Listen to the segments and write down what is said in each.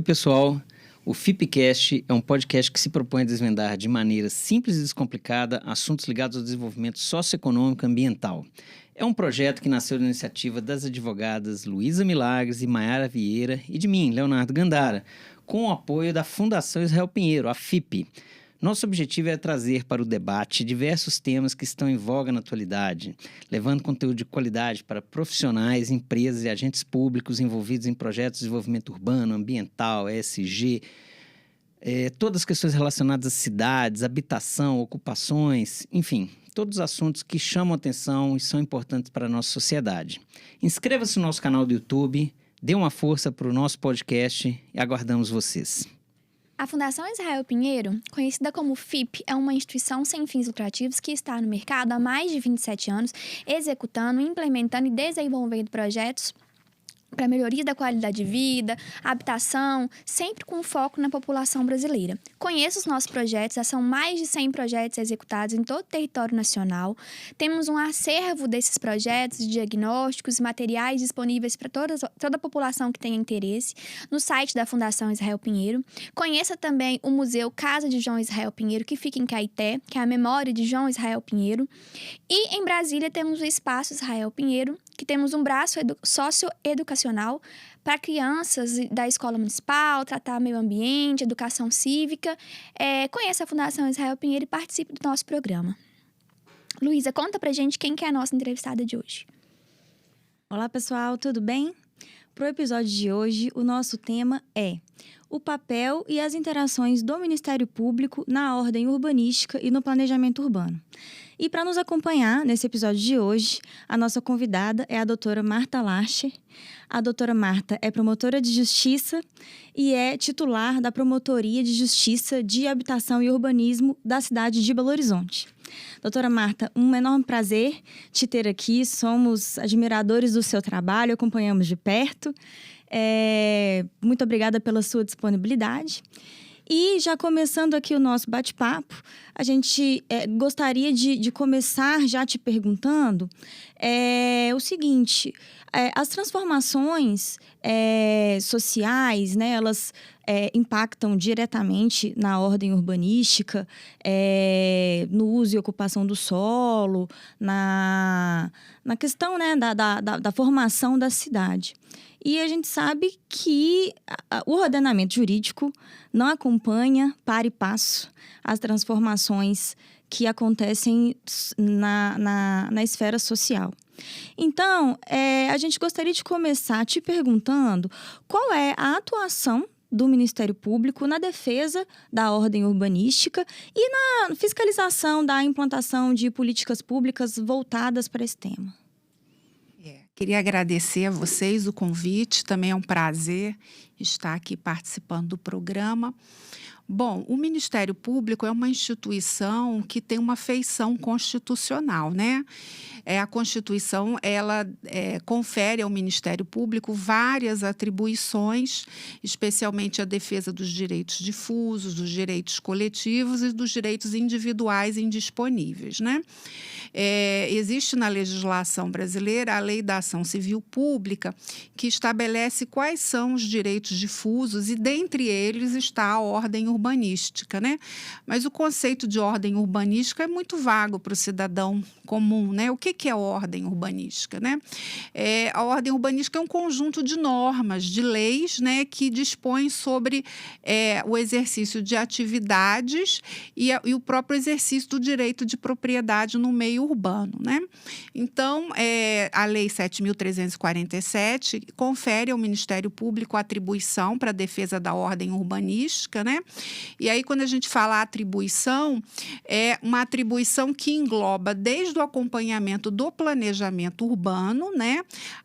pessoal. O FIPcast é um podcast que se propõe a desvendar de maneira simples e descomplicada assuntos ligados ao desenvolvimento socioeconômico e ambiental. É um projeto que nasceu da iniciativa das advogadas Luísa Milagres e Maiara Vieira e de mim, Leonardo Gandara, com o apoio da Fundação Israel Pinheiro, a FIP. Nosso objetivo é trazer para o debate diversos temas que estão em voga na atualidade, levando conteúdo de qualidade para profissionais, empresas e agentes públicos envolvidos em projetos de desenvolvimento urbano, ambiental, ESG, todas as questões relacionadas às cidades, habitação, ocupações, enfim, todos os assuntos que chamam atenção e são importantes para a nossa sociedade. Inscreva-se no nosso canal do YouTube, dê uma força para o nosso podcast e aguardamos vocês. A Fundação Israel Pinheiro, conhecida como FIP, é uma instituição sem fins lucrativos que está no mercado há mais de 27 anos, executando, implementando e desenvolvendo projetos para melhoria da qualidade de vida, habitação, sempre com foco na população brasileira. Conheça os nossos projetos, já são mais de 100 projetos executados em todo o território nacional. Temos um acervo desses projetos, de diagnósticos e materiais disponíveis para toda a população que tenha interesse no site da Fundação Israel Pinheiro. Conheça também o Museu Casa de João Israel Pinheiro, que fica em Caeté, que é a memória de João Israel Pinheiro. E em Brasília temos o Espaço Israel Pinheiro, que temos um braço socioeducacional para crianças da escola municipal, tratar meio ambiente, educação cívica. Conheça a Fundação Israel Pinheiro e participe do nosso programa. Luísa, conta pra gente quem que é a nossa entrevistada de hoje. Olá, pessoal, tudo bem? Para o episódio de hoje, o nosso tema é o papel e as interações do Ministério Público na ordem urbanística e no planejamento urbano. E para nos acompanhar nesse episódio de hoje, a nossa convidada é a doutora Marta Larcher. A doutora Marta é promotora de justiça e é titular da Promotoria de Justiça de Habitação e Urbanismo da cidade de Belo Horizonte. Doutora Marta, um enorme prazer te ter aqui. Somos admiradores do seu trabalho, acompanhamos de perto. Muito obrigada pela sua disponibilidade. E já começando aqui o nosso bate-papo, a gente gostaria de começar já te perguntando o seguinte: as transformações sociais, né, elas impactam diretamente na ordem urbanística, no uso e ocupação do solo, na questão, né, da formação da cidade. E a gente sabe que o ordenamento jurídico não acompanha para e passo as transformações que acontecem na esfera social. Então, a gente gostaria de começar te perguntando qual é a atuação do Ministério Público na defesa da ordem urbanística e na fiscalização da implantação de políticas públicas voltadas para esse tema. Queria agradecer a vocês o convite, também é um prazer estar aqui participando do programa. Bom, o Ministério Público é uma instituição que tem uma feição constitucional, né? A Constituição, ela confere ao Ministério Público várias atribuições, especialmente a defesa dos direitos difusos, dos direitos coletivos e dos direitos individuais indisponíveis, né? Existe na legislação brasileira a Lei da Ação Civil Pública, que estabelece quais são os direitos difusos e, dentre eles, está a ordem urbanística, né? Mas o conceito de ordem urbanística é muito vago para o cidadão comum, né? O que é ordem urbanística, né? A ordem urbanística é um conjunto de normas, de leis, né, que dispõem sobre o exercício de atividades e o próprio exercício do direito de propriedade no meio urbano, né? Então, a Lei 7.347 confere ao Ministério Público a atribuição para a defesa da ordem urbanística, né? E aí, quando a gente fala atribuição, é uma atribuição que engloba desde o acompanhamento do planejamento urbano, né,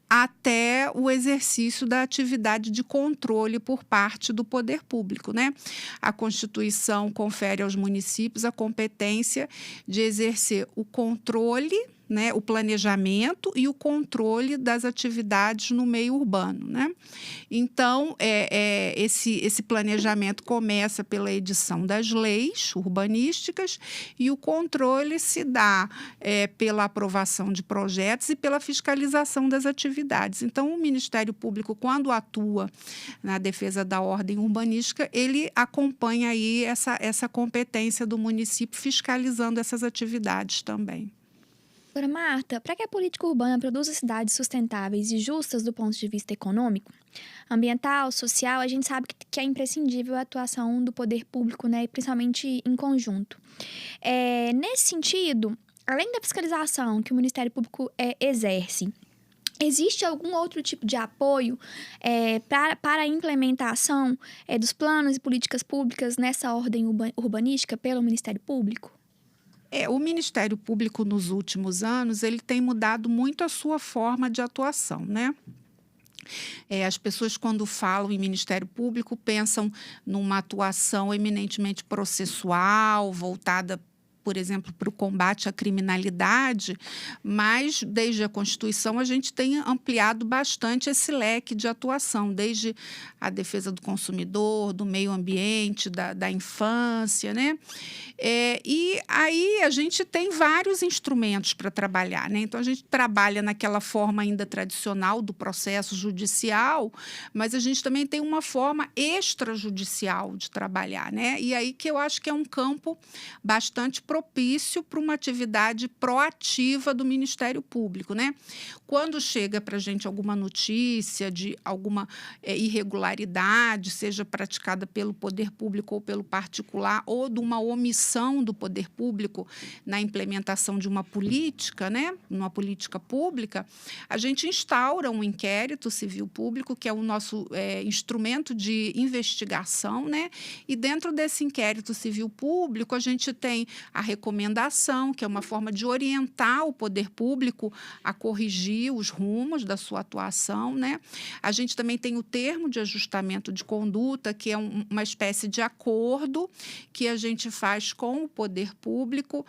até o exercício da atividade de controle por parte do poder público, né? A Constituição confere aos municípios a competência de exercer o controle, né, o planejamento e o controle das atividades no meio urbano, né? Então, esse planejamento começa pela edição das leis urbanísticas e o controle se dá pela aprovação de projetos e pela fiscalização das atividades. Então, o Ministério Público, quando atua na defesa da ordem urbanística, ele acompanha aí essa competência do município fiscalizando essas atividades também. Doutora Marta, para que a política urbana produza cidades sustentáveis e justas do ponto de vista econômico, ambiental, social, a gente sabe que é imprescindível a atuação do poder público, né, principalmente em conjunto. Nesse sentido, além da fiscalização que o Ministério Público exerce, existe algum outro tipo de apoio para a implementação dos planos e políticas públicas nessa ordem urbanística pelo Ministério Público? O Ministério Público, nos últimos anos, ele tem mudado muito a sua forma de atuação, né? As pessoas, quando falam em Ministério Público, pensam numa atuação eminentemente processual, voltada, por exemplo, para o combate à criminalidade, mas, desde a Constituição, a gente tem ampliado bastante esse leque de atuação, desde a defesa do consumidor, do meio ambiente, da infância, né? E aí a gente tem vários instrumentos para trabalhar, né? Então, a gente trabalha naquela forma ainda tradicional do processo judicial, mas a gente também tem uma forma extrajudicial de trabalhar, né? E aí que eu acho que é um campo bastante propício para uma atividade proativa do Ministério Público, né? Quando chega para a gente alguma notícia de alguma irregularidade, seja praticada pelo poder público ou pelo particular, ou de uma omissão do poder público na implementação de uma política, né? Uma política pública, a gente instaura um inquérito civil público, que é o nosso instrumento de investigação, né? E dentro desse inquérito civil público, a gente tem a recomendação, que é uma forma de orientar o poder público a corrigir os rumos da sua atuação, né? A gente também tem o termo de ajustamento de conduta, que é uma espécie de acordo que a gente faz com o poder público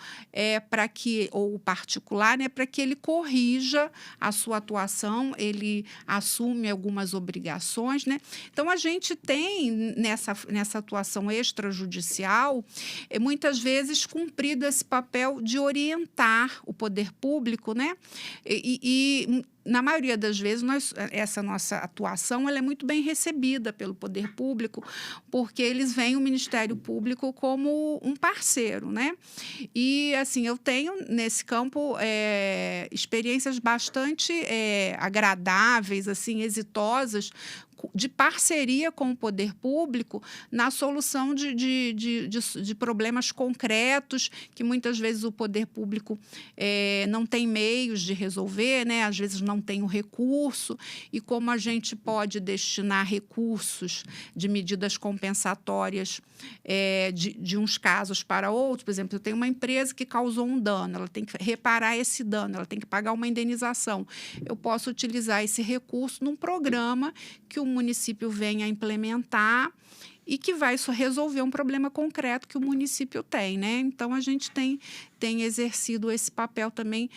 para que, ou o particular, né, para que ele corrija a sua atuação, ele assume algumas obrigações, né? Então, a gente tem, nessa atuação extrajudicial, muitas vezes cumprido esse papel de orientar o poder público, né? E na maioria das vezes, essa nossa atuação ela é muito bem recebida pelo poder público, porque eles veem o Ministério Público como um parceiro, né? E, assim, eu tenho, nesse campo, experiências bastante agradáveis, assim, exitosas, de parceria com o poder público na solução de problemas concretos que muitas vezes o poder público não tem meios de resolver, né? Às vezes não tem o recurso, e como a gente pode destinar recursos de medidas compensatórias de uns casos para outros. Por exemplo, eu tenho uma empresa que causou um dano, ela tem que reparar esse dano, ela tem que pagar uma indenização. Eu posso utilizar esse recurso num programa que o município venha a implementar e que vai só resolver um problema concreto que o município tem, né? Então, a gente tem exercido esse papel também,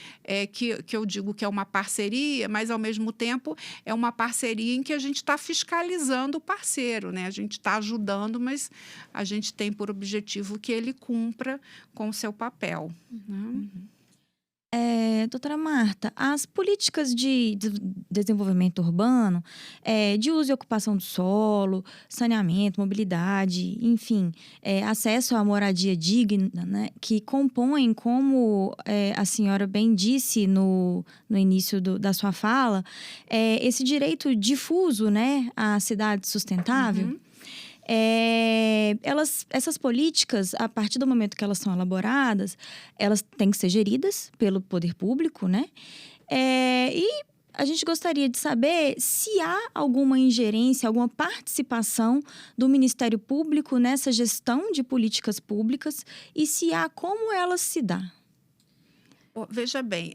que eu digo que é uma parceria, mas, ao mesmo tempo, é uma parceria em que a gente está fiscalizando o parceiro, né? A gente está ajudando, mas a gente tem por objetivo que ele cumpra com o seu papel. Né? Doutora Marta, as políticas de desenvolvimento urbano, de uso e ocupação do solo, saneamento, mobilidade, enfim, acesso à moradia digna, né, que compõem, como a senhora bem disse no início da sua fala, esse direito difuso, né, à cidade sustentável. Uhum. Essas políticas, a partir do momento que elas são elaboradas, elas têm que ser geridas pelo poder público, né? E a gente gostaria de saber se há alguma ingerência, alguma participação do Ministério Público nessa gestão de políticas públicas e se há, como ela se dá. Veja bem,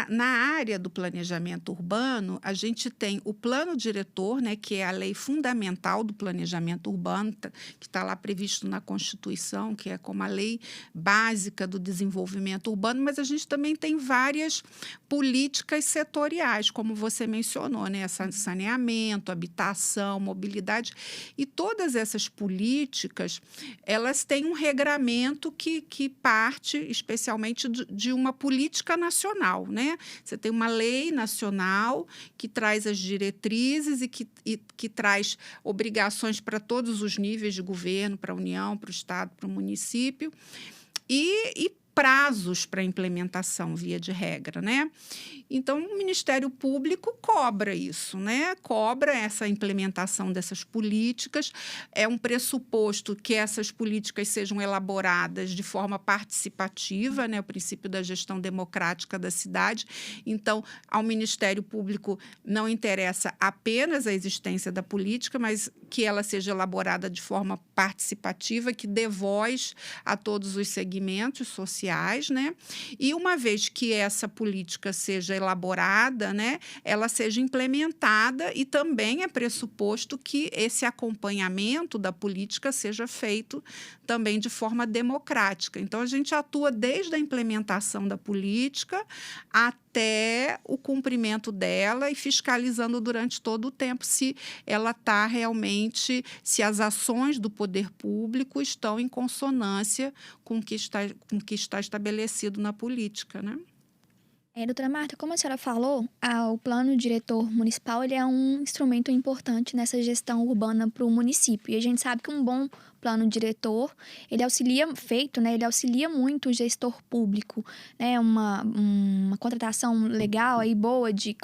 na área do planejamento urbano, a gente tem o plano diretor, né, que é a lei fundamental do planejamento urbano, que está lá previsto na Constituição, que é como a lei básica do desenvolvimento urbano, mas a gente também tem várias políticas setoriais, como você mencionou, né, saneamento, habitação, mobilidade, e todas essas políticas, elas têm um regramento que parte especialmente de uma política nacional, né? Você tem uma lei nacional que traz as diretrizes e que traz obrigações para todos os níveis de governo, para a União, para o Estado, para o município, e prazos para implementação, via de regra, né? Então, o Ministério Público cobra isso, né? Cobra essa implementação dessas políticas. É um pressuposto que essas políticas sejam elaboradas de forma participativa, né? O princípio da gestão democrática da cidade. Então, ao Ministério Público não interessa apenas a existência da política, mas que ela seja elaborada de forma participativa, que dê voz a todos os segmentos sociais, né? E uma vez que essa política seja elaborada, né, ela seja implementada, e também é pressuposto que esse acompanhamento da política seja feito também de forma democrática. Então, a gente atua desde a implementação da política até o cumprimento dela e fiscalizando durante todo o tempo se ela está realmente, se as ações do poder público estão em consonância com o que está estabelecido na política, né? Doutora Marta, como a senhora falou, o plano diretor municipal ele é um instrumento importante nessa gestão urbana para o município. E a gente sabe que um bom plano diretor, ele auxilia muito o gestor público, né? Uma contratação legal e boa de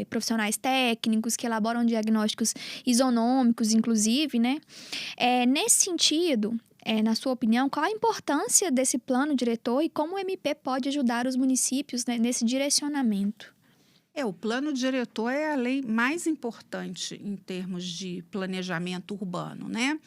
profissionais técnicos que elaboram diagnósticos isonômicos, inclusive, né? Nesse sentido, na sua opinião, qual a importância desse plano diretor e como o MP pode ajudar os municípios, né, nesse direcionamento? O plano diretor é a lei mais importante em termos de planejamento urbano, né?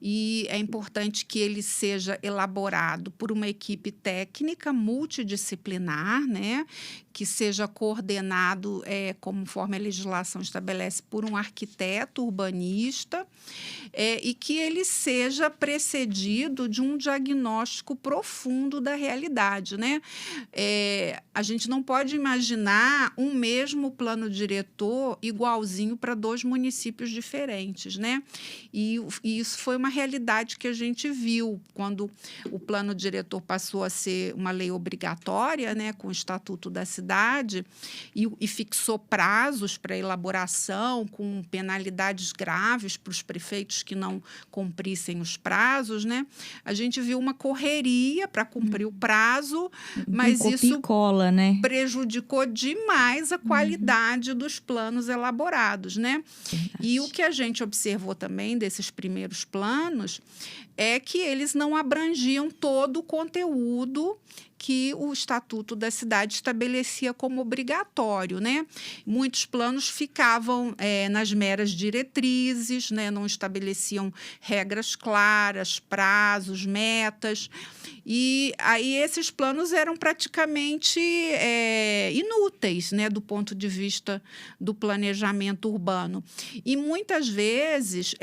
E é importante que ele seja elaborado por uma equipe técnica multidisciplinar, né? Que seja coordenado, conforme a legislação estabelece, por um arquiteto urbanista, e que ele seja precedido de um diagnóstico profundo da realidade, né? A gente não pode imaginar um mesmo plano diretor igualzinho para 2 municípios diferentes, né? E isso foi uma realidade que a gente viu quando o plano diretor passou a ser uma lei obrigatória, né, com o Estatuto da Cidade, e fixou prazos para elaboração, com penalidades graves para os prefeitos que não cumprissem os prazos, né? A gente viu uma correria para cumprir o prazo, mas isso cola, né? prejudicou demais a qualidade dos planos elaborados, né? Verdade. E o que a gente observou também desses primeiros planos é que eles não abrangiam todo o conteúdo que o Estatuto da Cidade estabelecia como obrigatório, né? Muitos planos ficavam nas meras diretrizes, né? Não estabeleciam regras claras, prazos, metas. E aí esses planos eram praticamente inúteis, né? Do ponto de vista do planejamento urbano. E muitas vezes,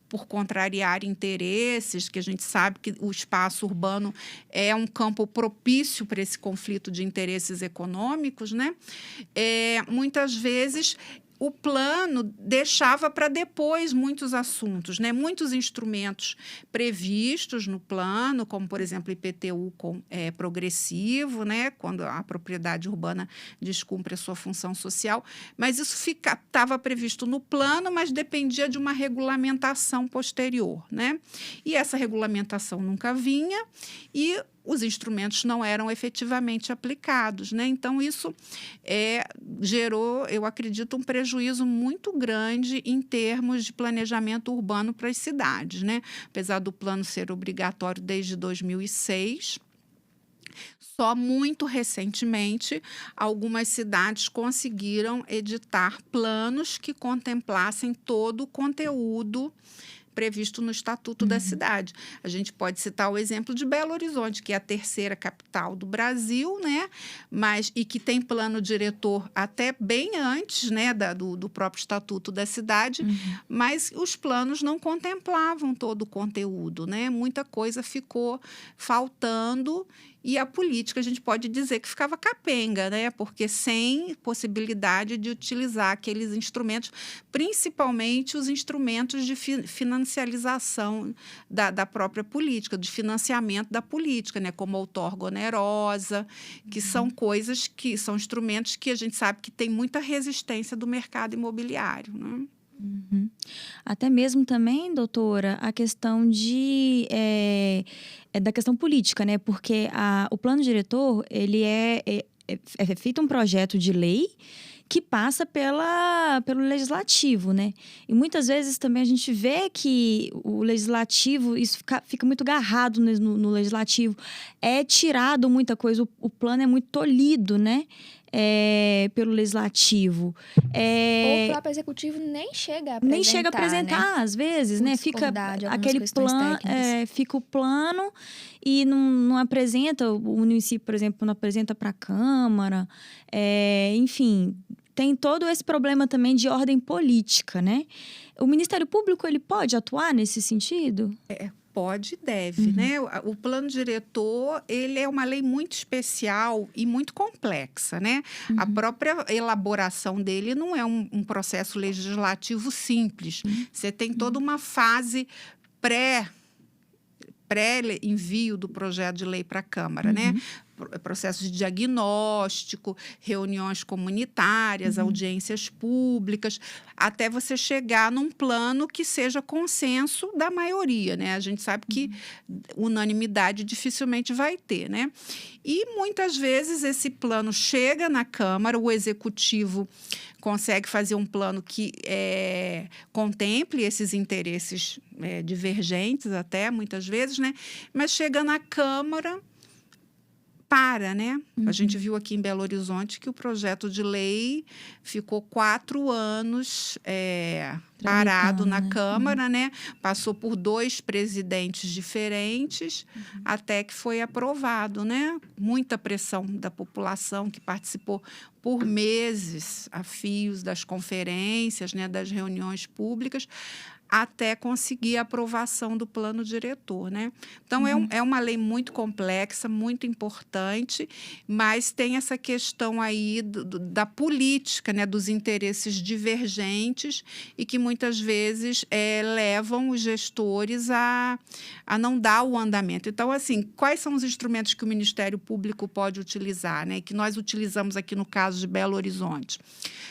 por contrariar interesses, que a gente sabe que o espaço urbano é um campo propício para esse conflito de interesses econômicos, né? Muitas vezes o plano deixava para depois muitos assuntos, né? Muitos instrumentos previstos no plano, como, por exemplo, IPTU progressivo, né? Quando a propriedade urbana descumpre a sua função social, mas isso estava previsto no plano, mas dependia de uma regulamentação posterior, né? E essa regulamentação nunca vinha e os instrumentos não eram efetivamente aplicados, né? Então, isso gerou, eu acredito, um prejuízo muito grande em termos de planejamento urbano para as cidades, né? Apesar do plano ser obrigatório desde 2006, só muito recentemente algumas cidades conseguiram editar planos que contemplassem todo o conteúdo previsto no Estatuto da Cidade. A gente pode citar o exemplo de Belo Horizonte, que é a terceira capital do Brasil, né? E que tem plano diretor até bem antes, né, do próprio Estatuto da Cidade, mas os planos não contemplavam todo o conteúdo, né? Muita coisa ficou faltando. E a política, a gente pode dizer que ficava capenga, né? Porque sem possibilidade de utilizar aqueles instrumentos, principalmente os instrumentos de financiarização da própria política, de financiamento da política, né? Como a outorga onerosa, que são coisas que são instrumentos que a gente sabe que tem muita resistência do mercado imobiliário, né? Até mesmo também, doutora, a questão da questão política, né? Porque o plano diretor, ele é feito um projeto de lei que passa pelo legislativo, né? E muitas vezes também a gente vê que o legislativo, isso fica muito agarrado no legislativo. É tirado muita coisa, o plano é muito tolhido, né? Pelo legislativo. Ou o próprio executivo nem chega a apresentar. Nem chega a apresentar, né? Às vezes, né? Fica aquele plano, fica o plano e não apresenta, o município, por exemplo, não apresenta para a Câmara. Enfim, tem todo esse problema também de ordem política, né? O Ministério Público, ele pode atuar nesse sentido? Pode e deve, né? O plano diretor, ele é uma lei muito especial e muito complexa, né? A própria elaboração dele não é um processo legislativo simples. Você tem toda uma fase pré-envio do projeto de lei para a Câmara, né? Processo de diagnóstico, reuniões comunitárias, audiências públicas, até você chegar num plano que seja consenso da maioria, né? A gente sabe que unanimidade dificilmente vai ter, né? E muitas vezes esse plano chega na Câmara, o Executivo consegue fazer um plano que contemple esses interesses divergentes até, muitas vezes, né? Mas chega na Câmara, né? A gente viu aqui em Belo Horizonte que o projeto de lei ficou 4 anos parado na Câmara, né? Passou por 2 presidentes diferentes até que foi aprovado, né? Muita pressão da população que participou por meses a fios das conferências, né? Das reuniões públicas, até conseguir a aprovação do plano diretor, né? Então, é uma lei muito complexa, muito importante, mas tem essa questão aí da política, né? Dos interesses divergentes e que muitas vezes levam os gestores a não dar o andamento. Então, assim, quais são os instrumentos que o Ministério Público pode utilizar, né? Que nós utilizamos aqui no caso de Belo Horizonte?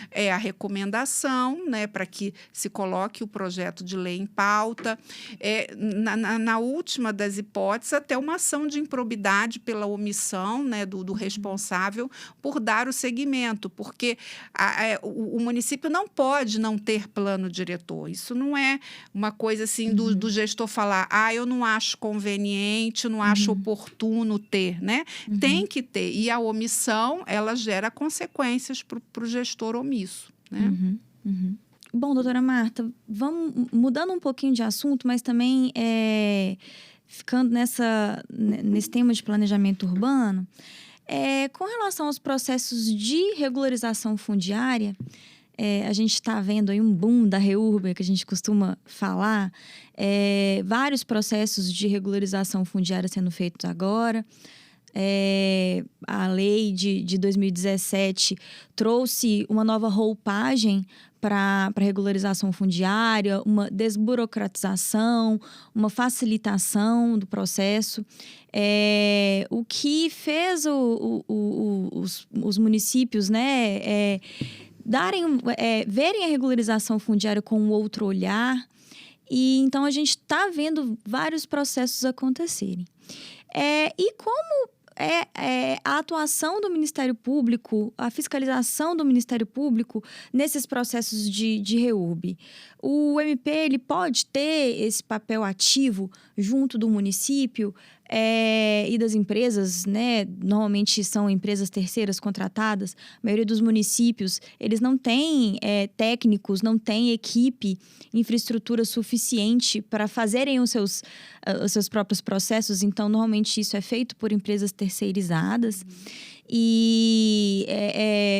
É a recomendação, né? Para que se coloque o projeto de lei em pauta, na última das hipóteses, até uma ação de improbidade pela omissão, né, do responsável por dar o seguimento, porque o município não pode não ter plano diretor. Isso não é uma coisa assim do gestor falar, eu não acho conveniente, não acho oportuno ter, né? Tem que ter. E a omissão, ela gera consequências para o gestor omisso, né? Bom, doutora Marta, vamos mudando um pouquinho de assunto, mas também ficando nesse tema de planejamento urbano, com relação aos processos de regularização fundiária, a gente está vendo aí um boom da REURB, que a gente costuma falar, vários processos de regularização fundiária sendo feitos agora. A lei de 2017 trouxe uma nova roupagem para regularização fundiária, uma desburocratização, uma facilitação do processo, o que fez os municípios, né, verem a regularização fundiária com um outro olhar. E então a gente está vendo vários processos acontecerem. E como a atuação do Ministério Público, a fiscalização do Ministério Público nesses processos de REURB? O MP ele pode ter esse papel ativo junto do município, e das empresas, né? Normalmente são empresas terceiras contratadas. A maioria dos municípios, eles não têm técnicos, não têm equipe, infraestrutura suficiente para fazerem os seus próprios processos. Então, normalmente isso é feito por empresas terceirizadas. E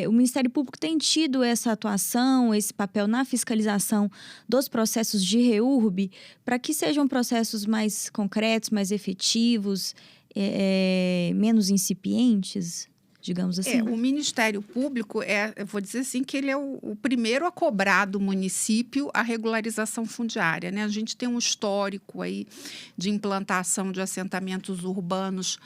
o Ministério Público tem tido essa atuação, esse papel na fiscalização dos processos de REURB, para que sejam processos mais concretos, mais efetivos, menos incipientes, digamos assim. O Ministério Público, eu vou dizer assim, que ele é o primeiro a cobrar do município a regularização fundiária, né? A gente tem um histórico aí de implantação de assentamentos urbanos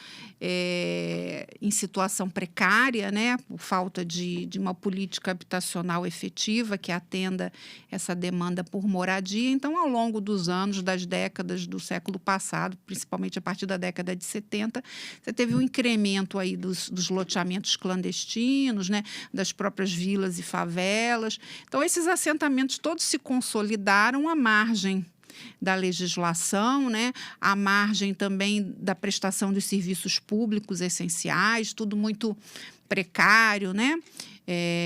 em situação precária, né? Por falta de uma política habitacional efetiva que atenda essa demanda por moradia. Então, ao longo dos anos, das décadas do século passado, principalmente a partir da década de 70, você teve um incremento aí dos loteamentos clandestinos, né, das próprias vilas e favelas. Então, esses assentamentos todos se consolidaram à margem da legislação, né, à margem também da prestação dos serviços públicos essenciais, tudo muito precário, né?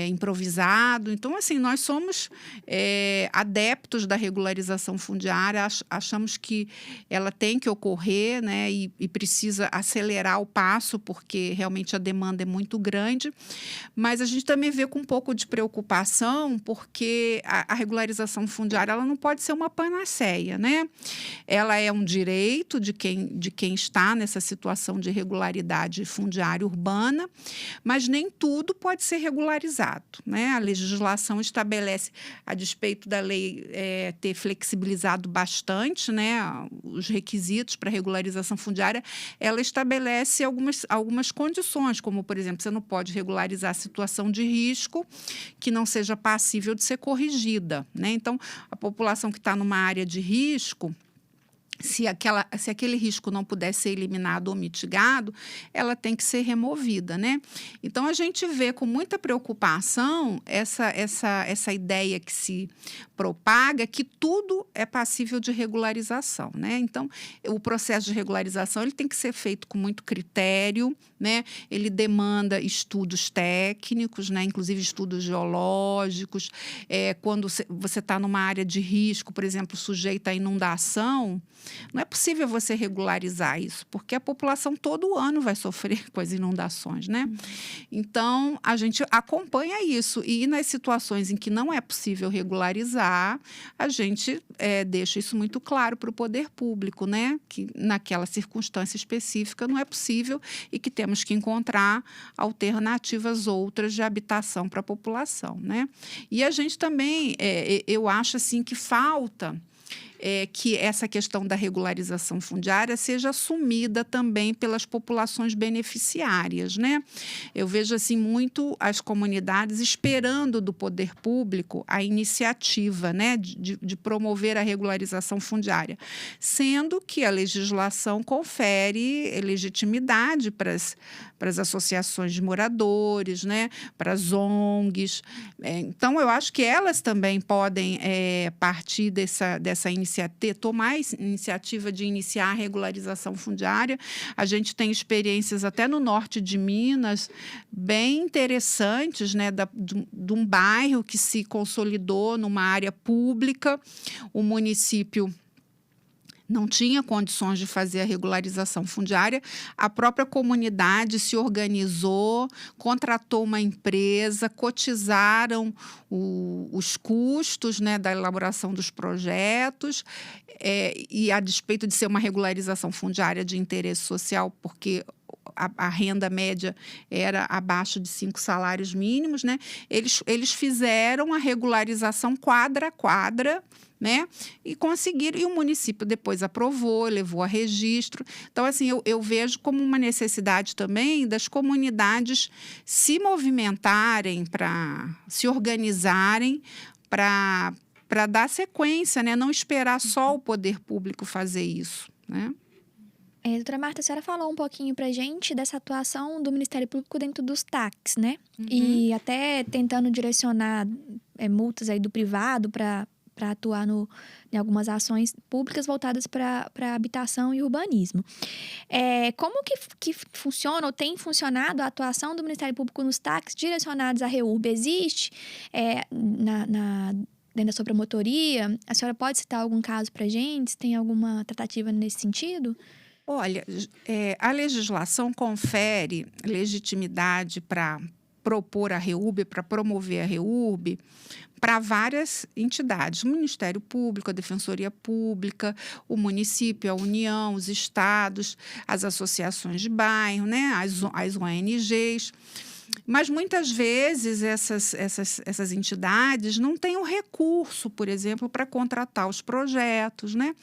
Improvisado. Então, assim, nós somos adeptos da regularização fundiária, achamos que ela tem que ocorrer, né, e precisa acelerar o passo, porque realmente a demanda é muito grande, mas a gente também vê com um pouco de preocupação, porque a regularização fundiária ela não pode ser uma panaceia, né? Ela é um direito de quem está nessa situação de irregularidade fundiária urbana, mas nem tudo pode ser regularizado, né? A legislação estabelece, a despeito da lei ter flexibilizado bastante, né, os requisitos para regularização fundiária, ela estabelece algumas condições, como, por exemplo, você não pode regularizar a situação de risco que não seja passível de ser corrigida, né? Então, a população que está numa área de risco, se aquele risco não puder ser eliminado ou mitigado, ela tem que ser removida, né? Então, a gente vê com muita preocupação essa ideia que se propaga que tudo é passível de regularização, né? Então, o processo de regularização ele tem que ser feito com muito critério, né? Ele demanda estudos técnicos, né? Inclusive estudos geológicos. Quando você está numa área de risco, por exemplo, sujeita à inundação, não é possível você regularizar isso, porque a população todo ano vai sofrer com as inundações, né? Então, a gente acompanha isso e nas situações em que não é possível regularizar, a gente deixa isso muito claro para o poder público, né? Que naquela circunstância específica não é possível e que temos que encontrar alternativas outras de habitação para a população, né? E a gente também, eu acho assim que falta que essa questão da regularização fundiária seja assumida também pelas populações beneficiárias, né? Eu vejo assim muito as comunidades esperando do poder público a iniciativa, né, de promover a regularização fundiária, sendo que a legislação confere legitimidade para as associações de moradores, né, para as ONGs. Então, eu acho que elas também podem partir dessa iniciativa, tomar a iniciativa de iniciar a regularização fundiária. A gente tem experiências até no norte de Minas, bem interessantes, né, de um bairro que se consolidou numa área pública. O município não tinha condições de fazer a regularização fundiária, a própria comunidade se organizou, contratou uma empresa, cotizaram os custos, né, da elaboração dos projetos, e a despeito de ser uma regularização fundiária de interesse social, porque a renda média era abaixo de 5 salários mínimos, né? Eles fizeram a regularização quadra a quadra, né? E conseguiram, e o município depois aprovou, levou a registro. Então, assim, eu vejo como uma necessidade também das comunidades se movimentarem, para se organizarem, para dar sequência, né? Não esperar só o poder público fazer isso, né? Doutora Marta, a senhora falou um pouquinho pra gente dessa atuação do Ministério Público dentro dos TACs, né? E até tentando direcionar multas aí do privado para atuar em algumas ações públicas voltadas para habitação e urbanismo. Como que funciona ou tem funcionado a atuação do Ministério Público nos TACs direcionados à REURB? Existe dentro da sua promotoria? A senhora pode citar algum caso para a gente? Se tem alguma tratativa nesse sentido? Olha, a legislação confere legitimidade para propor a REURB, para promover a REURB, para várias entidades: o Ministério Público, a Defensoria Pública, o município, a União, os estados, as associações de bairro, né, as ONGs. Mas, muitas vezes, essas entidades não têm o recurso, por exemplo, para contratar os projetos, né?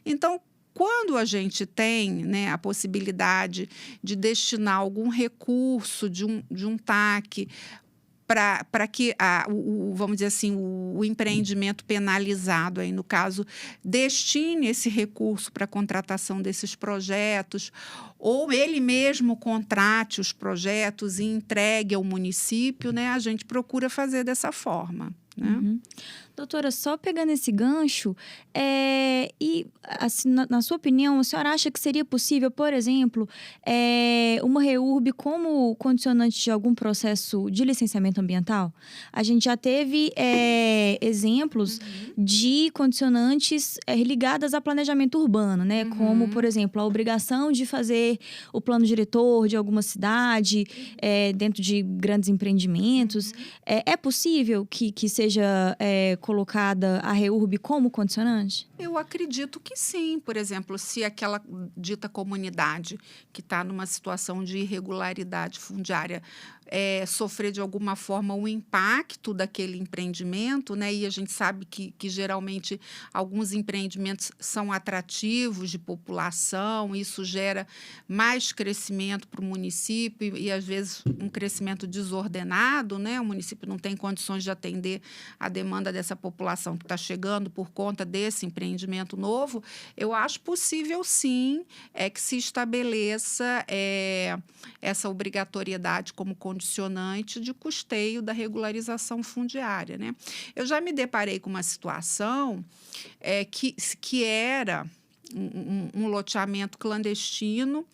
Então, quando a gente tem, né, a possibilidade de destinar algum recurso de um TAC para que, vamos dizer assim, o empreendimento penalizado, aí, no caso, destine esse recurso para a contratação desses projetos, ou ele mesmo contrate os projetos e entregue ao município, né, a gente procura fazer dessa forma, né? Uhum. Doutora, só pegando esse gancho, e assim, na sua opinião, a senhora acha que seria possível, por exemplo, uma REURB como condicionante de algum processo de licenciamento ambiental? A gente já teve exemplos de condicionantes ligadas a planejamento urbano, né? Como, por exemplo, a obrigação de fazer o plano diretor de alguma cidade dentro de grandes empreendimentos. É possível que seja colocada a REURB como condicionante? Eu acredito que sim. Por exemplo, se aquela dita comunidade que está numa situação de irregularidade fundiária sofrer de alguma forma o impacto daquele empreendimento, né? E a gente sabe que geralmente alguns empreendimentos são atrativos de população, isso gera mais crescimento para o município e, às vezes, um crescimento desordenado, né? O município não tem condições de atender a demanda dessa população que está chegando por conta desse empreendimento novo. Eu acho possível, sim, que se estabeleça essa obrigatoriedade como condicionante de custeio da regularização fundiária, né? Eu já me deparei com uma situação que era um loteamento clandestino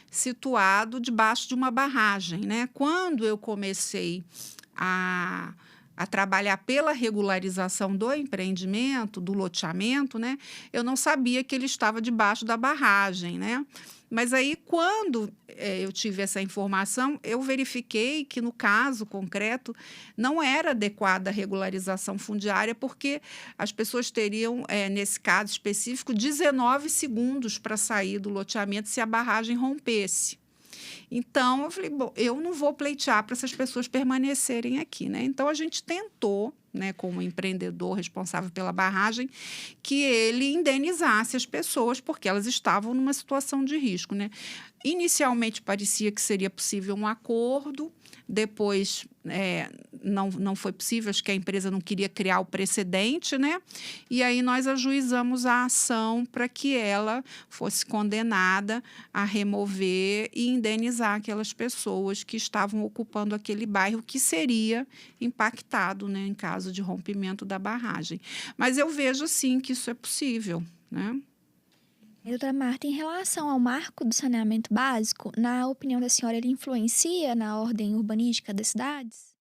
situado debaixo de uma barragem, né? Quando eu comecei a trabalhar pela regularização do empreendimento, do loteamento, né, eu não sabia que ele estava debaixo da barragem, né? Mas aí, quando eu tive essa informação, eu verifiquei que, no caso concreto, não era adequada a regularização fundiária, porque as pessoas teriam, nesse caso específico, 19 segundos para sair do loteamento se a barragem rompesse. Então, eu falei, bom, eu não vou pleitear para essas pessoas permanecerem aqui, né? Então, a gente tentou, né, como empreendedor responsável pela barragem, que ele indenizasse as pessoas, porque elas estavam numa situação de risco, né? Inicialmente, parecia que seria possível um acordo, depois não foi possível, acho que a empresa não queria criar o precedente, né? E aí nós ajuizamos a ação para que ela fosse condenada a remover e indenizar aquelas pessoas que estavam ocupando aquele bairro que seria impactado, né, em caso de rompimento da barragem. Mas eu vejo, sim, que isso é possível, né? Doutora Marta, em relação ao marco do saneamento básico, na opinião da senhora, ele influencia na ordem urbanística das cidades?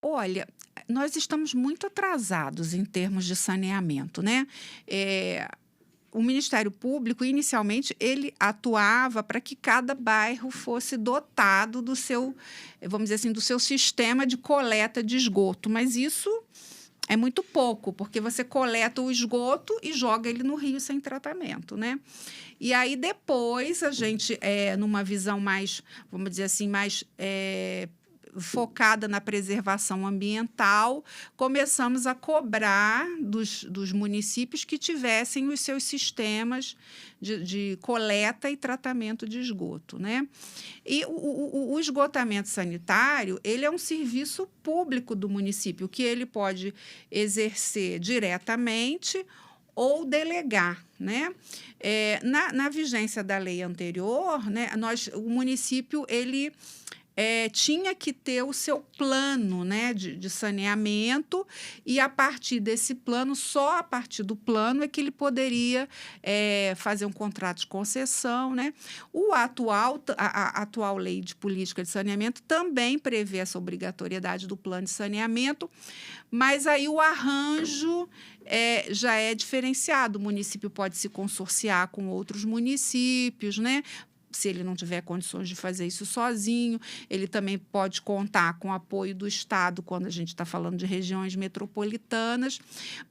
Olha, nós estamos muito atrasados em termos de saneamento, né? O Ministério Público, inicialmente, ele atuava para que cada bairro fosse dotado do seu, vamos dizer assim, do seu sistema de coleta de esgoto, mas isso é muito pouco, porque você coleta o esgoto e joga ele no rio sem tratamento, né? E aí, depois, a gente, numa visão mais, vamos dizer assim, mais focada na preservação ambiental, começamos a cobrar dos municípios que tivessem os seus sistemas de coleta e tratamento de esgoto, né? E o esgotamento sanitário, ele é um serviço público do município, que ele pode exercer diretamente ou delegar, né? Na vigência da lei anterior, né, o município, ele tinha que ter o seu plano, né, de saneamento, e a partir desse plano, só a partir do plano é que ele poderia fazer um contrato de concessão, né? A atual lei de política de saneamento também prevê essa obrigatoriedade do plano de saneamento, mas aí o arranjo já é diferenciado. O município pode se consorciar com outros municípios, né? Se ele não tiver condições de fazer isso sozinho, ele também pode contar com o apoio do Estado quando a gente está falando de regiões metropolitanas.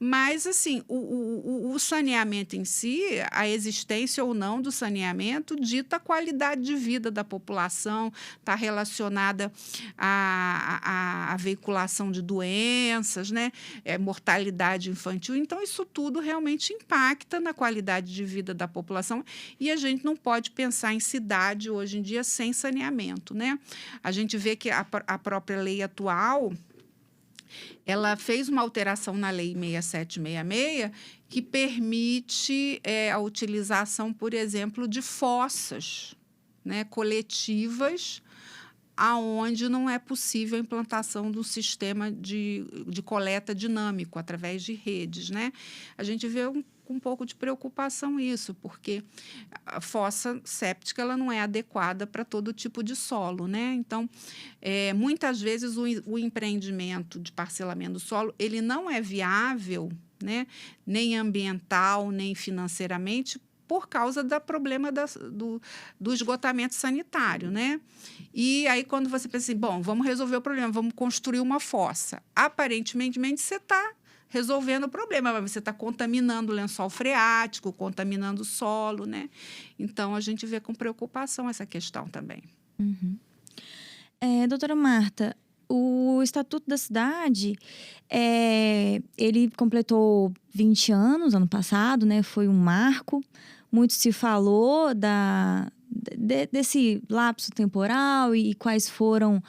Mas, assim, o saneamento em si, a existência ou não do saneamento, dita a qualidade de vida da população, está relacionada à veiculação de doenças, né? Mortalidade infantil. Então, isso tudo realmente impacta na qualidade de vida da população, e a gente não pode pensar em cidade hoje em dia sem saneamento, né? A gente vê que a própria lei atual, ela fez uma alteração na lei 6766 que permite a utilização, por exemplo, de fossas, né, coletivas, aonde não é possível a implantação do sistema de coleta dinâmico através de redes, né? A gente vê com um pouco de preocupação isso, porque a fossa séptica ela não é adequada para todo tipo de solo, né? Então, muitas vezes o empreendimento de parcelamento do solo ele não é viável, né? Nem ambiental, nem financeiramente, por causa do problema do esgotamento sanitário, né? E aí, quando você pensa assim, bom, vamos resolver o problema, vamos construir uma fossa. Aparentemente, você está resolvendo o problema, mas você está contaminando o lençol freático, contaminando o solo, né? Então, a gente vê com preocupação essa questão também. Uhum. Doutora Marta, o Estatuto da Cidade, ele completou 20 anos, ano passado, né? Foi um marco. Muito se falou desse lapso temporal e quais foram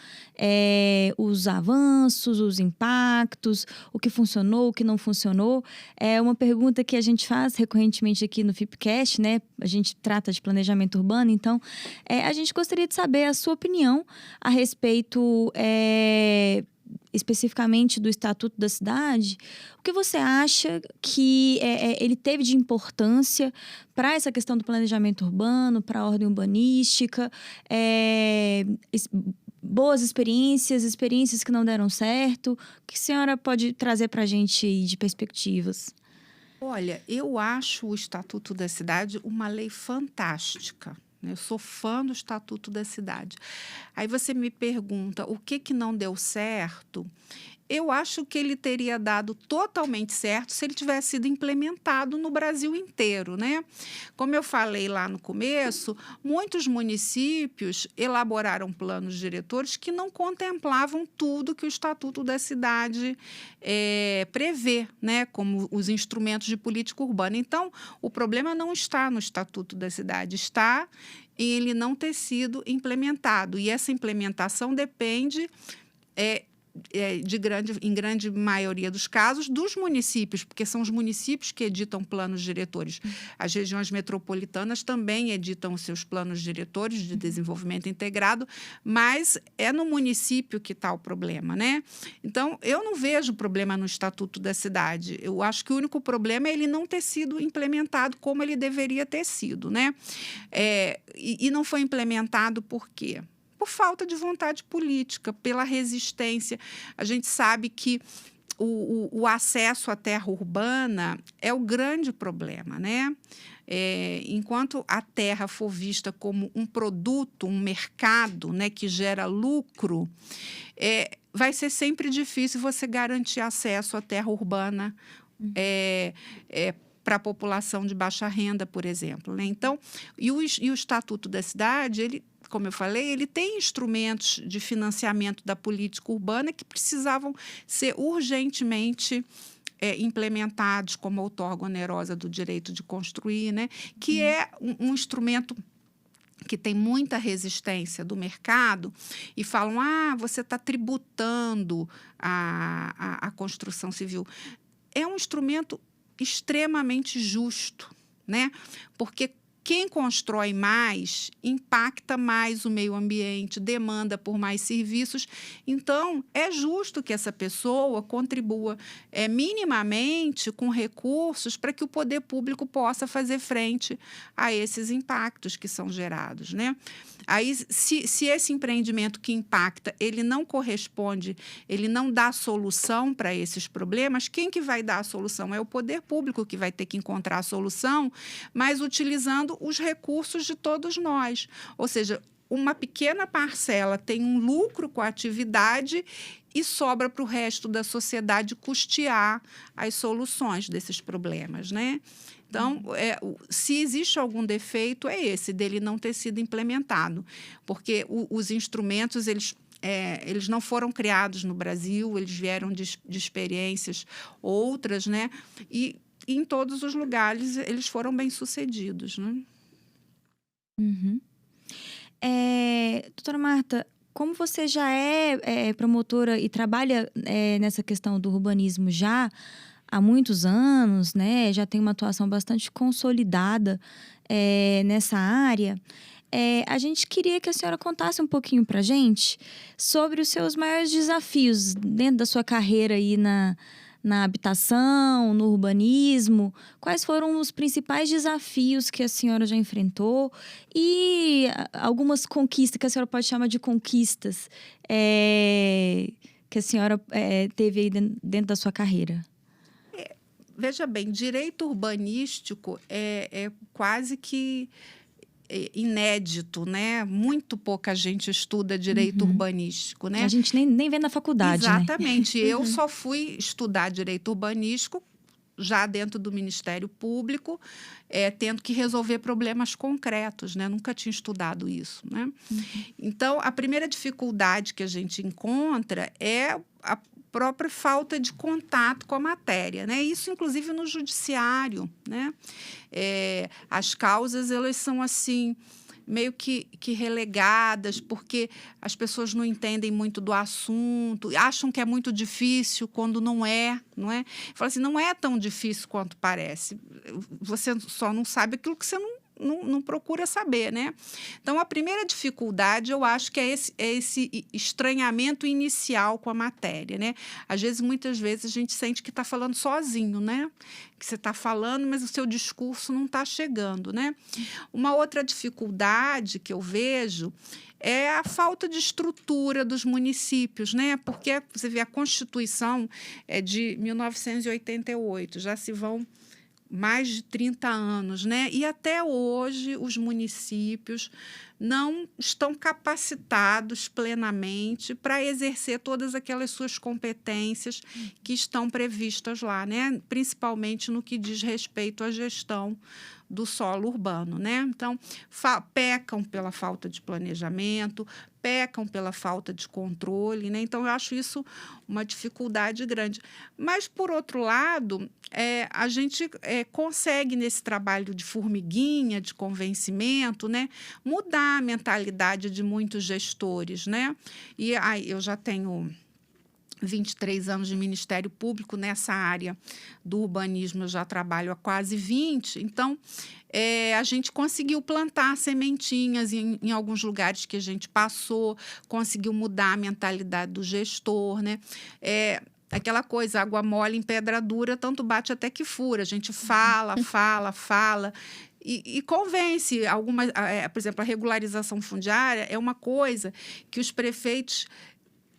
os avanços, os impactos, o que funcionou, o que não funcionou. É uma pergunta que a gente faz recorrentemente aqui no FIPcast, né? A gente trata de planejamento urbano, então a gente gostaria de saber a sua opinião a respeito especificamente do Estatuto da Cidade. O que você acha que ele teve de importância para essa questão do planejamento urbano, para a ordem urbanística, boas experiências que não deram certo? O que a senhora pode trazer para a gente de perspectivas? Olha, eu acho o Estatuto da Cidade uma lei fantástica. Eu sou fã do Estatuto da Cidade. Aí você me pergunta o que não deu certo. Eu acho que ele teria dado totalmente certo se ele tivesse sido implementado no Brasil inteiro, né? Como eu falei lá no começo, muitos municípios elaboraram planos diretores que não contemplavam tudo que o Estatuto da Cidade prevê, né? Como os instrumentos de política urbana. Então, o problema não está no Estatuto da Cidade, está em ele não ter sido implementado. E essa implementação depende em grande maioria dos casos, dos municípios, porque são os municípios que editam planos diretores. As regiões metropolitanas também editam os seus planos diretores de desenvolvimento integrado, mas é no município que está o problema, né? Então, eu não vejo problema no Estatuto da Cidade. Eu acho que o único problema é ele não ter sido implementado como ele deveria ter sido, né? E não foi implementado por quê? Por falta de vontade política, pela resistência. A gente sabe que o acesso à terra urbana é o grande problema, né? Enquanto a terra for vista como um produto, um mercado, né, que gera lucro, vai ser sempre difícil você garantir acesso à terra urbana para a população de baixa renda, por exemplo, né? Então, e o Estatuto da Cidade, ele, como eu falei, ele tem instrumentos de financiamento da política urbana que precisavam ser urgentemente implementados, como a outorga onerosa do direito de construir, né? Que é um instrumento que tem muita resistência do mercado e falam, você está tributando a construção civil. É um instrumento extremamente justo, né? Porque Quem constrói mais impacta mais o meio ambiente, demanda por mais serviços. Então, é justo que essa pessoa contribua minimamente com recursos para que o poder público possa fazer frente a esses impactos que são gerados, né? Aí, se esse empreendimento que impacta, ele não corresponde, ele não dá solução para esses problemas, quem que vai dar a solução? É o poder público que vai ter que encontrar a solução, mas utilizando os recursos de todos nós. Ou seja, uma pequena parcela tem um lucro com a atividade e sobra para o resto da sociedade custear as soluções desses problemas, né? Então, se existe algum defeito, é esse, dele não ter sido implementado, porque os instrumentos, eles não foram criados no Brasil, eles vieram de experiências outras, né? E em todos os lugares eles foram bem-sucedidos, né? Uhum. Doutora Marta, como você já é promotora e trabalha nessa questão do urbanismo já há muitos anos, né? Já tem uma atuação bastante consolidada nessa área. A gente queria que a senhora contasse um pouquinho para a gente sobre os seus maiores desafios dentro da sua carreira aí na habitação, no urbanismo. Quais foram os principais desafios que a senhora já enfrentou e algumas conquistas, que a senhora pode chamar de conquistas, que a senhora teve aí dentro da sua carreira? Veja bem, direito urbanístico é quase que inédito, né? Muito pouca gente estuda direito urbanístico, né? A gente nem vê na faculdade, Exatamente. né? Eu só fui estudar direito urbanístico já dentro do Ministério Público, tendo que resolver problemas concretos, né? Nunca tinha estudado isso, né? Então, a primeira dificuldade que a gente encontra é a própria falta de contato com a matéria, né? Isso, inclusive, no judiciário, né? As causas, elas são assim, meio que relegadas, porque as pessoas não entendem muito do assunto, acham que é muito difícil quando não é, não é? Fala assim, não é tão difícil quanto parece. Você só não sabe aquilo que você não procura saber, né? Então, a primeira dificuldade, eu acho que é esse estranhamento inicial com a matéria, né? Às vezes, muitas vezes, a gente sente que está falando sozinho, né? Que você está falando, mas o seu discurso não está chegando, né? Uma outra dificuldade que eu vejo é a falta de estrutura dos municípios, né? Porque você vê, a Constituição é de 1988, já se vão mais de 30 anos, né? E até hoje os municípios não estão capacitados plenamente para exercer todas aquelas suas competências que estão previstas lá, né? Principalmente no que diz respeito à gestão do solo urbano, né? Então, pecam pela falta de planejamento, pecam pela falta de controle, né? Então, eu acho isso uma dificuldade grande. Mas, por outro lado, a gente consegue, nesse trabalho de formiguinha, de convencimento, né, mudar a mentalidade de muitos gestores, né? E aí, eu já tenho 23 anos de Ministério Público nessa área do urbanismo, eu já trabalho há quase 20, então a gente conseguiu plantar sementinhas em alguns lugares que a gente passou, conseguiu mudar a mentalidade do gestor, né? Aquela coisa, água mole em pedra dura, tanto bate até que fura. A gente fala e convence. Por exemplo, a regularização fundiária é uma coisa que os prefeitos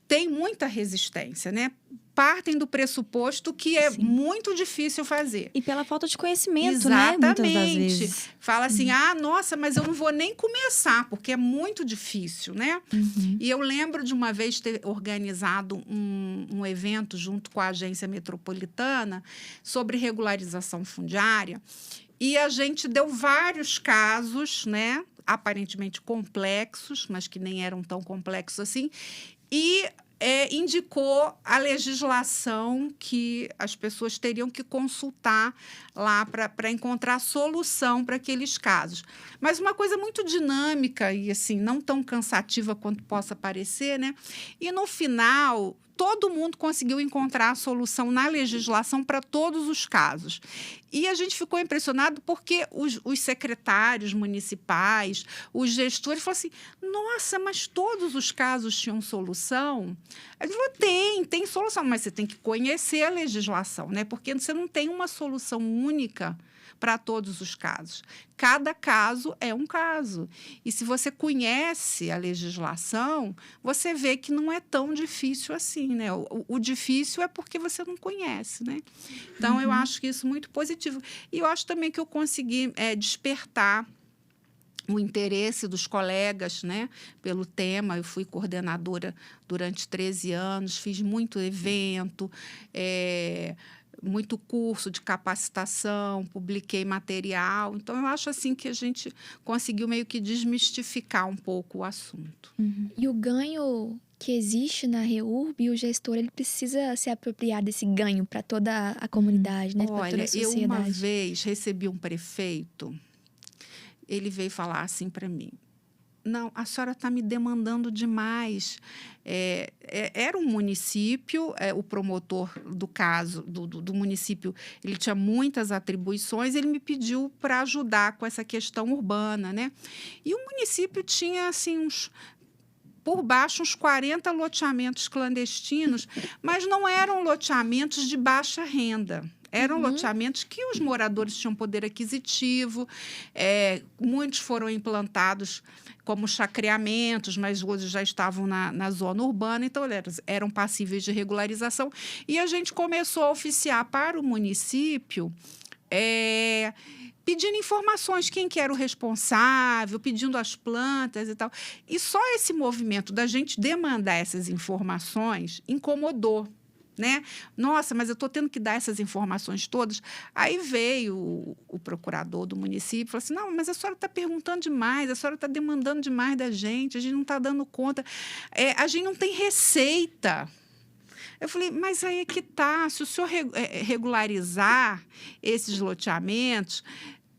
têm muita resistência, né? Partem do pressuposto que é muito difícil fazer. E pela falta de conhecimento, exatamente, né? Muitas das vezes. Fala assim, nossa, mas eu não vou nem começar, porque é muito difícil, né? E eu lembro de uma vez ter organizado um evento junto com a Agência Metropolitana sobre regularização fundiária, e a gente deu vários casos, né? Aparentemente complexos, mas que nem eram tão complexos assim, e indicou a legislação que as pessoas teriam que consultar lá para encontrar solução para aqueles casos. Mas uma coisa muito dinâmica e assim, não tão cansativa quanto possa parecer, né? E no final todo mundo conseguiu encontrar a solução na legislação para todos os casos. E a gente ficou impressionado porque os secretários municipais, os gestores, falaram assim, nossa, mas todos os casos tinham solução? Ele falou, tem solução, mas você tem que conhecer a legislação, né? Porque você não tem uma solução única para todos os casos. Cada caso é um caso. E se você conhece a legislação, você vê que não é tão difícil assim, né? O difícil é porque você não conhece, né? Então, eu acho que isso é muito positivo. E eu acho também que eu consegui despertar o interesse dos colegas, né, pelo tema. Eu fui coordenadora durante 13 anos, fiz muito evento, muito curso de capacitação, publiquei material. Então, eu acho assim que a gente conseguiu meio que desmistificar um pouco o assunto. E o ganho que existe na REURB, o gestor ele precisa se apropriar desse ganho para toda a comunidade, né? Para toda Olha, a sociedade. eu uma vez recebi um prefeito, ele veio falar assim para mim, não, a senhora está me demandando demais. Era um município, o promotor do caso, do município, ele tinha muitas atribuições, ele me pediu para ajudar com essa questão urbana, né? E o município tinha, assim, por baixo, uns 40 loteamentos clandestinos, mas não eram loteamentos de baixa renda. Eram loteamentos que os moradores tinham poder aquisitivo, muitos foram implantados como chacreamentos, mas hoje já estavam na zona urbana, então eram passíveis de regularização. E a gente começou a oficiar para o município, pedindo informações, quem que era o responsável, pedindo as plantas e tal. E só esse movimento da gente demandar essas informações incomodou, né? Nossa, mas eu estou tendo que dar essas informações todas. Aí veio o procurador do município e falou assim, não, mas a senhora está perguntando demais, a senhora está demandando demais da gente, a gente não está dando conta, a gente não tem receita. Eu falei, mas aí é que tá, se o senhor regularizar esses loteamentos,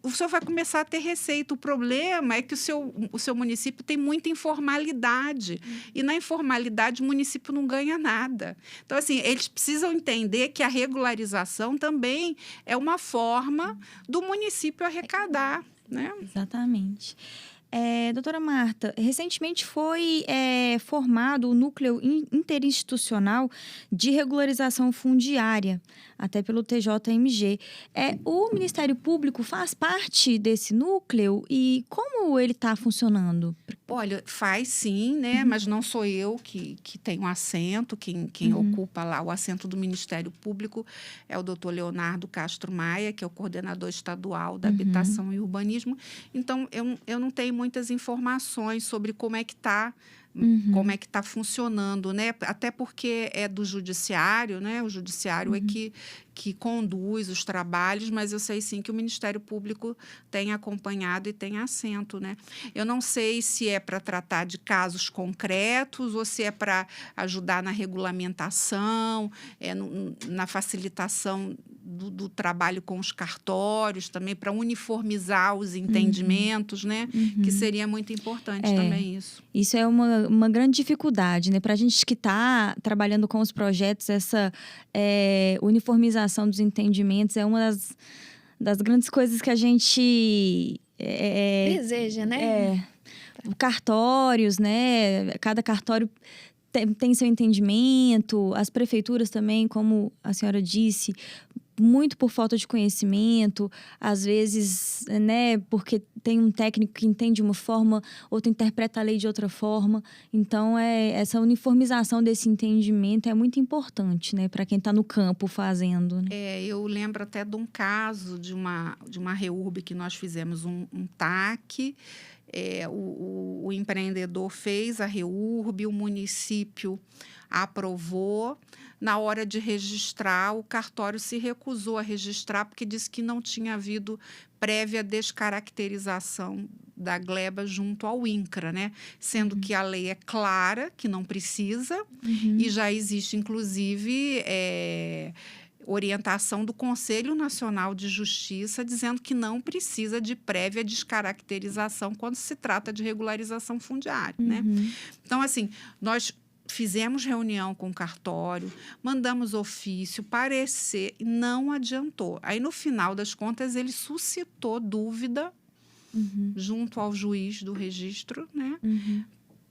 o senhor vai começar a ter receita. O problema é que o seu município tem muita informalidade. E na informalidade o município não ganha nada. Então, assim, eles precisam entender que a regularização também é uma forma do município arrecadar, né? Exatamente. Doutora Marta, recentemente foi formado o Núcleo Interinstitucional de Regularização Fundiária, até pelo TJMG. O Ministério Público faz parte desse núcleo e como ele está funcionando? Olha, faz sim, né? Mas não sou eu que tenho assento. Quem ocupa lá o assento do Ministério Público é o doutor Leonardo Castro Maia, que é o coordenador estadual da Habitação e Urbanismo. Então, eu não tenho muitas informações sobre como é que está funcionando, né? Até porque é do judiciário, né? O judiciário é que conduz os trabalhos, mas eu sei sim que o Ministério Público tem acompanhado e tem assento, né? Eu não sei se é para tratar de casos concretos ou se é para ajudar na regulamentação, na facilitação do trabalho com os cartórios, também para uniformizar os entendimentos, né? Que seria muito importante também isso. Isso é uma grande dificuldade, né? Para a gente que está trabalhando com os projetos, essa uniformização dos entendimentos é uma das grandes coisas que a gente deseja, né? Cartórios, né? Cada cartório tem seu entendimento, as prefeituras também, como a senhora disse, muito por falta de conhecimento, às vezes, né, porque tem um técnico que entende de uma forma, outro interpreta a lei de outra forma. Então, essa uniformização desse entendimento é muito importante, né, para quem está no campo fazendo. Né? Eu lembro até de um caso de uma REURB que nós fizemos um TAC. O empreendedor fez a REURB, o município aprovou. Na hora de registrar, o cartório se recusou a registrar porque disse que não tinha havido prévia descaracterização da gleba junto ao INCRA, né? Sendo que a lei é clara, que não precisa, e já existe, inclusive, orientação do Conselho Nacional de Justiça dizendo que não precisa de prévia descaracterização quando se trata de regularização fundiária, né? Então, assim, nós fizemos reunião com o cartório, mandamos ofício, parecer, e não adiantou. Aí, no final das contas, ele suscitou dúvida junto ao juiz do registro, né,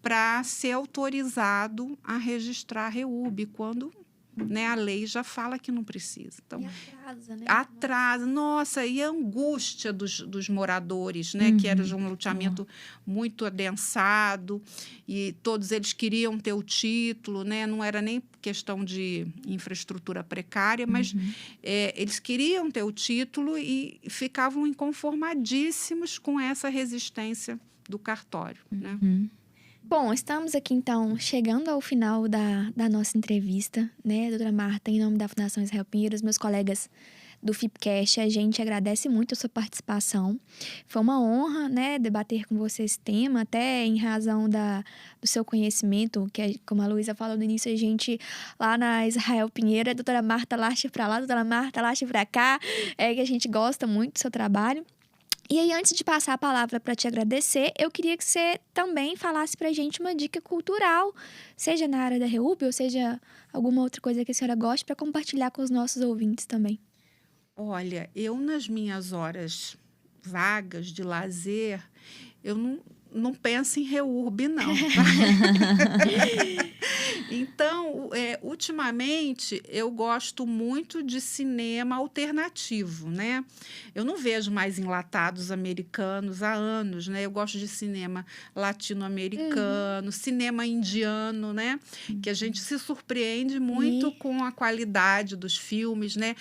para ser autorizado a registrar a REURB, quando, né, a lei já fala que não precisa. Então, E atrasa, né? atrasa. Nossa, e a angústia dos moradores, né? Que era de um loteamento muito adensado, e todos eles queriam ter o título, né? Não era nem questão de infraestrutura precária, mas eles queriam ter o título e ficavam inconformadíssimos com essa resistência do cartório, né? Bom, estamos aqui, então, chegando ao final da nossa entrevista, né, doutora Marta, em nome da Fundação Israel Pinheiro, os meus colegas do FIPCast, a gente agradece muito a sua participação. Foi uma honra, né, debater com você esse tema, até em razão do seu conhecimento, que, como a Luísa falou no início, a gente lá na Israel Pinheiro, a doutora Marta Lache para lá, a doutora Marta Lache para cá, que a gente gosta muito do seu trabalho. E aí, antes de passar a palavra para te agradecer, eu queria que você também falasse para a gente uma dica cultural, seja na área da REURB ou seja alguma outra coisa que a senhora goste, para compartilhar com os nossos ouvintes também. Olha, eu nas minhas horas vagas de lazer, eu não penso em REURB, não. Tá? Então, ultimamente, eu gosto muito de cinema alternativo, né? Eu não vejo mais enlatados americanos há anos, né? Eu gosto de cinema latino-americano, cinema indiano, né? Que a gente se surpreende muito com a qualidade dos filmes, né?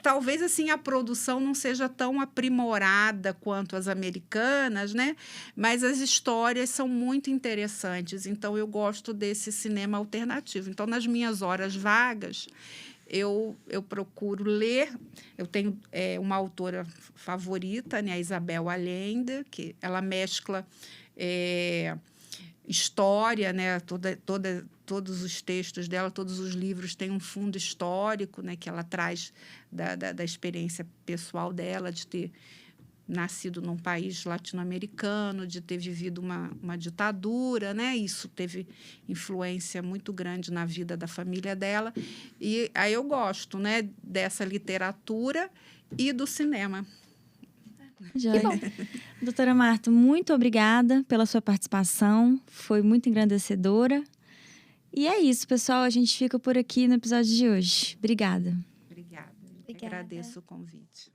Talvez, assim, a produção não seja tão aprimorada quanto as americanas, né? Mas as histórias são muito interessantes. Então, eu gosto desse cinema alternativo. Então, nas minhas horas vagas, eu procuro ler. Eu tenho uma autora favorita, né, a Isabel Allende, que ela mescla história, né, todos os textos dela, todos os livros têm um fundo histórico, né, que ela traz da experiência pessoal dela, de ter nascido num país latino-americano, de ter vivido uma ditadura, né? Isso teve influência muito grande na vida da família dela. E aí eu gosto, né, dessa literatura e do cinema. Joia. Doutora Marta, muito obrigada pela sua participação. Foi muito engrandecedora. E é isso, pessoal. A gente fica por aqui no episódio de hoje. Obrigada. Obrigada. Obrigada. Agradeço o convite.